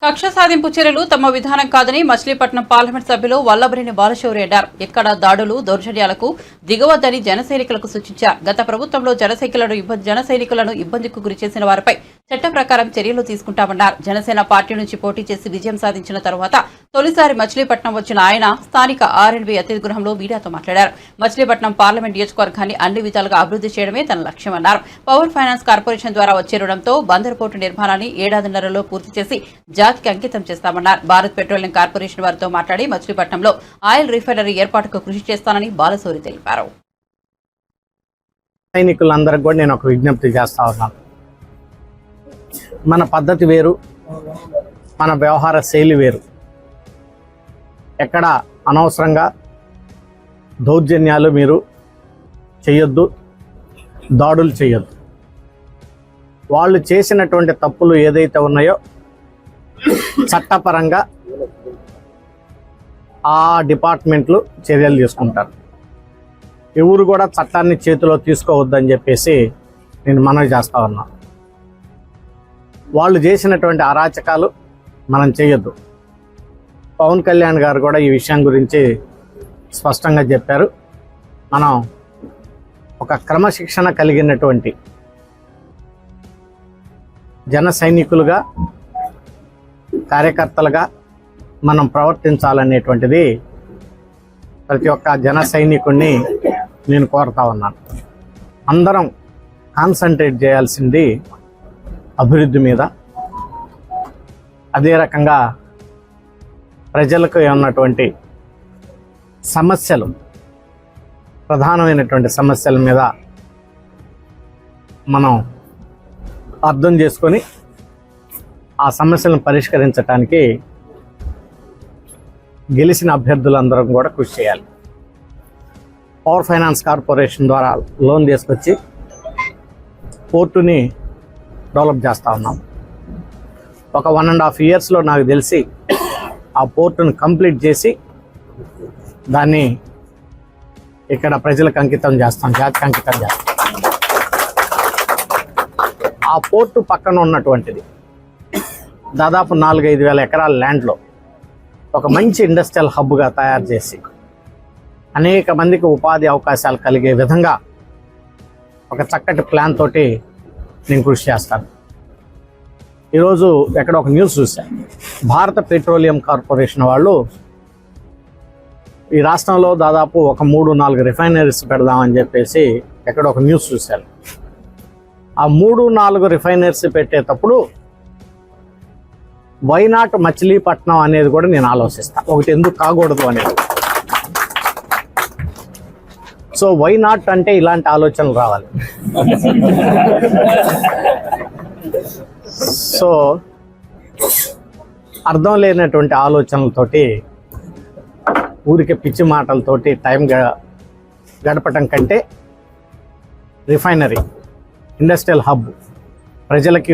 కక్ష సాధింపు చర్యలు తమ విధానం కాదని మచిలీపట్నం పార్లమెంట్ సభ్యులు వల్లభనేని బాలశౌరి అన్నారు. ఎక్కడ దాడులు దౌర్జన్యాలకు దిగవద్దని జన సైనికులకు సూచించారు. గత ప్రభుత్వంలో జన సైనికులను ఇబ్బందికి గురి చేసిన వారిపై చట్ట ప్రకారం చర్యలు తీసుకుంటామన్నారు. జనసేన పార్టీ నుంచి పోటీ చేసి విజయం సాధించిన తరువాత తొలిసారి మచిలీపట్నం వచ్చిన ఆయన స్థానిక ఆర్ఎండ్బీ అతిథి గృహంలో మీడియాతో మాట్లాడారు. మచిలీపట్నం పార్లమెంట్ నియోజకవర్గాన్ని అన్ని విధాలుగా అభివృద్ధి చేయడమే తన లక్ష్యమన్నారు. పవర్ ఫైనాన్స్ కార్పొరేషన్ ద్వారా వచ్చే రుణంతో బందరు పోర్టు నిర్మాణాన్ని ఏడాదిన్నరలో పూర్తి చేసి జాతికి అంకితం చేస్తామన్నారు. భారత్ పెట్రోలియం కార్పొరేషన్ వారితో మాట్లాడి మచిలీపట్నంలో ఆయిల్ రిఫైనరీ ఏర్పాటుకు కృషి చేస్తానని బాలశౌరి తెలిపారు. సైనికులందరికీ కూడా నేను ఒక విజ్ఞప్తి చేస్తా ఉన్నాను. మన పద్ధతి వేరు, మన వ్యవహార శైలి వేరు. ఎక్కడ అనవసరంగా దౌర్జన్యాలు మీరు చేయొద్దు, దాడులు చేయొద్దు. వాళ్ళు చేసినటువంటి తప్పులు ఏదైతే ఉన్నాయో చట్టపరంగా ఆ డిపార్ట్మెంట్లు చర్యలు తీసుకుంటారు. ఎవరు కూడా చట్టాన్ని చేతిలో తీసుకోవద్దని చెప్పేసి నేను మనవి చేస్తా ఉన్నాను. వాళ్ళు చేసినటువంటి అరాచకాలు మనం చేయొద్దు. పవన్ కళ్యాణ్ గారు కూడా ఈ విషయం గురించి స్పష్టంగా చెప్పారు. మనం ఒక క్రమశిక్షణ కలిగినటువంటి జన సైనికులుగా, కార్యకర్తలుగా మనం ప్రవర్తించాలనేటువంటిది ప్రతి ఒక్క జన సైనికుడిని నేను కోరుతా ఉన్నాను. అందరం కాన్సన్ట్రేట్ చేయాల్సింది అభివృద్ధి మీద. అదే రకంగా ప్రజలకు ఉన్నటువంటి సమస్యలు, ప్రధానమైనటువంటి సమస్యల మీద మనం అర్థం చేసుకొని ఆ సమస్యలను పరిష్కరించడానికి గెలిచిన అభ్యర్థులందరం కూడా కృషి చేయాలి. పవర్ ఫైనాన్స్ కార్పొరేషన్ ద్వారా లోన్ తీసుకొచ్చి పోర్టుని డెవలప్ చేస్తూ ఉన్నాం. ఒక 1.5 yearsలో నాకు తెలిసి ఆ పోర్టును కంప్లీట్ చేసి దాన్ని ఇక్కడ ప్రజలకు అంకితం చేస్తాం, జాతికి అంకితం చేస్తాం. ఆ పోర్టు పక్కన ఉన్నటువంటిది దాదాపు 4-5 వేల ఎకరాల ల్యాండ్లో ఒక మంచి ఇండస్ట్రియల్ హబ్గా తయారు చేసి అనేక మందికి ఉపాధి అవకాశాలు కలిగే విధంగా ఒక చక్కటి ప్లాన్ తోటి నేను కృషి చేస్తాను. ఈరోజు ఎక్కడ ఒక న్యూస్ చూశాను. భారత పెట్రోలియం కార్పొరేషన్ వాళ్ళు ఈ రాష్ట్రంలో దాదాపు ఒక 3-4 రిఫైనరీస్ పెడదామని చెప్పేసి ఎక్కడ ఒక న్యూస్ చూశాను. ఆ 3-4 రిఫైనరీస్ పెట్టేటప్పుడు వై నాట్ మచిలీపట్నం అనేది కూడా నేను ఆలోచిస్తాను. ఒకటి ఎందుకు కాకూడదు అనేది. సో వై నాట్ అంటే ఇలాంటి ఆలోచనలు రావాలి. సో అర్థం లేనటువంటి ఆలోచనలతోటి, ఊరికే పిచ్చి మాటలతోటి టైం గడపటం కంటే రిఫైనరీ, ఇండస్ట్రియల్ హబ్ ప్రజలకి